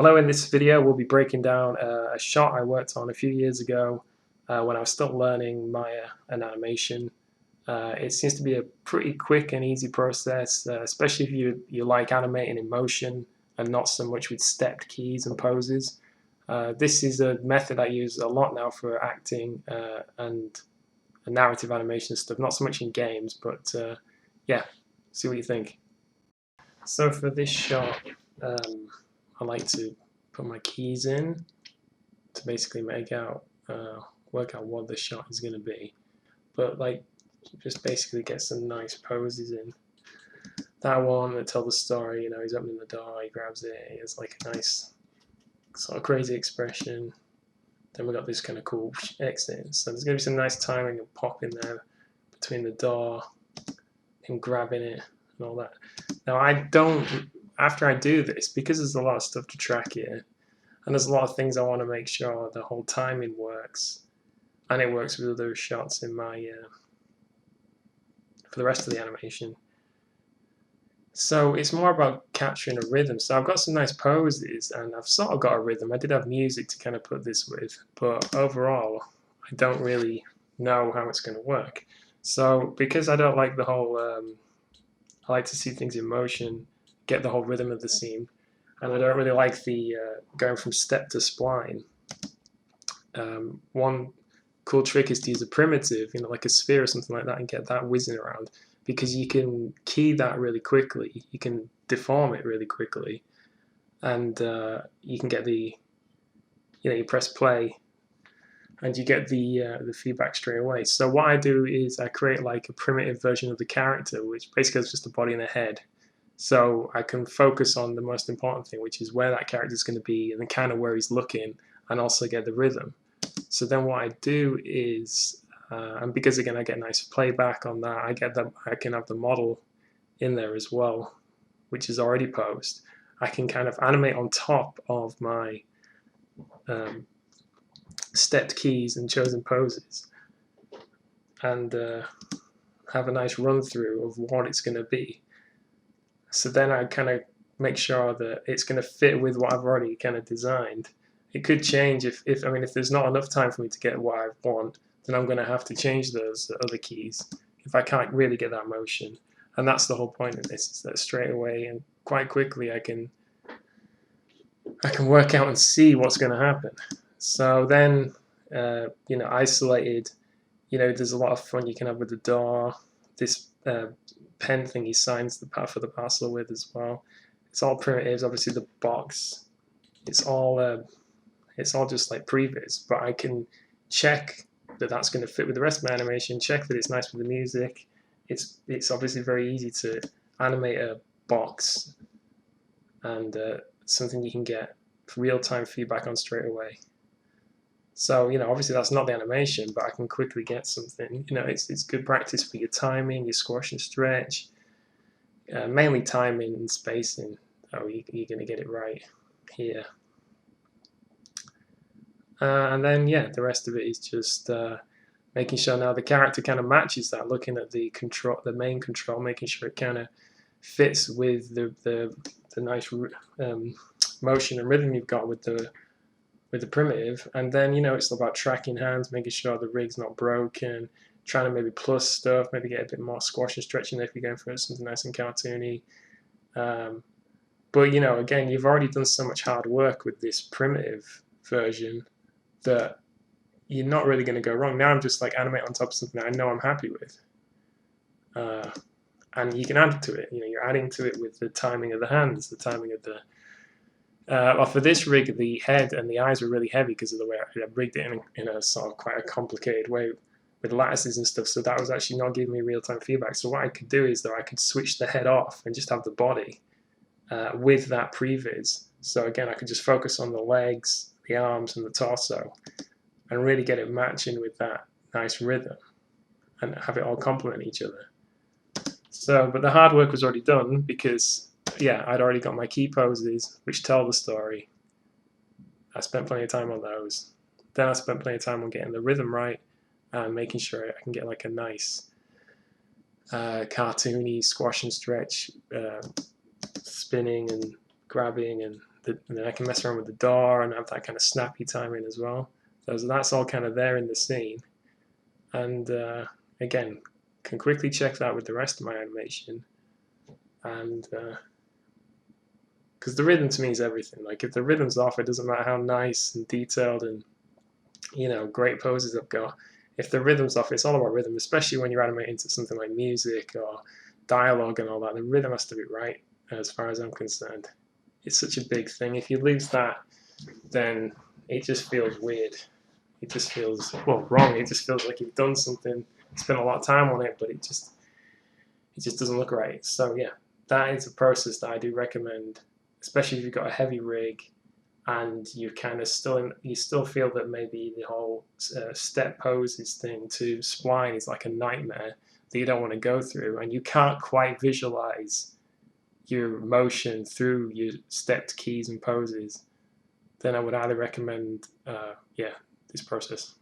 Hello, in this video we'll be breaking down a shot I worked on a few years ago when I was still learning Maya and animation. It seems to be a pretty quick and easy process, especially if you like animating in motion and not so much with stepped keys and poses. This is a method I use a lot now for acting and narrative animation stuff, not so much in games, but yeah, see what you think. So for this shot, I like to put my keys in to basically work out what the shot is going to be. But like, just basically get some nice poses in. That one that tell the story, he's opening the door, he grabs it, he has like a nice sort of crazy expression. Then we got this kind of cool exit. So there's going to be some nice timing and pop in there between the door and grabbing it and all that. Now after I do this, because there's a lot of stuff to track here, and there's a lot of things I want to make sure the whole timing works, and it works with other shots in my for the rest of the animation. So it's more about capturing a rhythm. So I've got some nice poses, and I've sort of got a rhythm. I did have music to kind of put this with, but overall, I don't really know how it's going to work. So because I don't like the whole, I like to see things in motion, get the whole rhythm of the scene, and I don't really like the going from step to spline. One cool trick is to use a primitive, like a sphere or something like that, and get that whizzing around, because you can key that really quickly. You can deform it really quickly, and you can get the, you press play, and you get the feedback straight away. So what I do is I create like a primitive version of the character, which basically is just a body and a head. So I can focus on the most important thing, which is where that character is going to be and the kind of where he's looking, and also get the rhythm. So then what I do is, and because again I get nice playback on that, I can have the model in there as well, which is already posed. I can kind of animate on top of my stepped keys and chosen poses, and have a nice run through of what it's going to be. So then I kind of make sure that it's going to fit with what I've already kind of designed. It could change if there's not enough time for me to get what I want, then I'm going to have to change those other keys if I can't really get that motion. And that's the whole point of this, is that straight away and quite quickly I can work out and see what's going to happen. So then, isolated, there's a lot of fun you can have with the door. This pen thing he signs the part for the parcel with as well. It's all primitives. Obviously, the box. It's all just like previs, but I can check that that's going to fit with the rest of my animation. Check that it's nice with the music. It's obviously very easy to animate a box, and something you can get real-time feedback on straight away. So, obviously that's not the animation, but I can quickly get something. It's good practice for your timing, your squash and stretch, mainly timing and spacing. Oh, you're going to get it right here. And then, yeah, the rest of it is just making sure now the character kind of matches that, looking at the main control, making sure it kind of fits with the nice motion and rhythm you've got with the primitive. And then it's about tracking hands, making sure the rig's not broken, trying to maybe plus stuff, maybe get a bit more squash and stretching if you're going for something nice and cartoony. But again, you've already done so much hard work with this primitive version that you're not really going to go wrong. Now I'm just like animate on top of something I know I'm happy with. And you can add to it. You're adding to it with the timing of the hands, the timing of the well, for this rig, the head and the eyes were really heavy because of the way I rigged it in a sort of quite a complicated way with lattices and stuff. So that was actually not giving me real-time feedback. So what I could do is, though, I could switch the head off and just have the body with that previs. So again, I could just focus on the legs, the arms, and the torso, and really get it matching with that nice rhythm, and have it all complement each other. So, but the hard work was already done because, yeah, I'd already got my key poses which tell the story. I spent plenty of time on those. Then I spent plenty of time on getting the rhythm right and making sure I can get like a nice cartoony squash and stretch, spinning and grabbing and and then I can mess around with the DAW and have that kind of snappy timing as well. So that's all kind of there in the scene. And again, can quickly check that with the rest of my animation. And because the rhythm to me is everything. Like if the rhythm's off, it doesn't matter how nice and detailed and great poses I've got. If the rhythm's off, it's all about rhythm, especially when you're animating to something like music or dialogue and all that. The rhythm has to be right, as far as I'm concerned. It's such a big thing. If you lose that, then it just feels weird. It just feels, well, wrong. It just feels like you've done something, spent a lot of time on it, but it just doesn't look right. So yeah, that is a process that I do recommend, especially if you've got a heavy rig and you kind of you still feel that maybe the whole step poses thing to spline is like a nightmare that you don't want to go through, and you can't quite visualize your motion through your stepped keys and poses, then I would highly recommend, this process.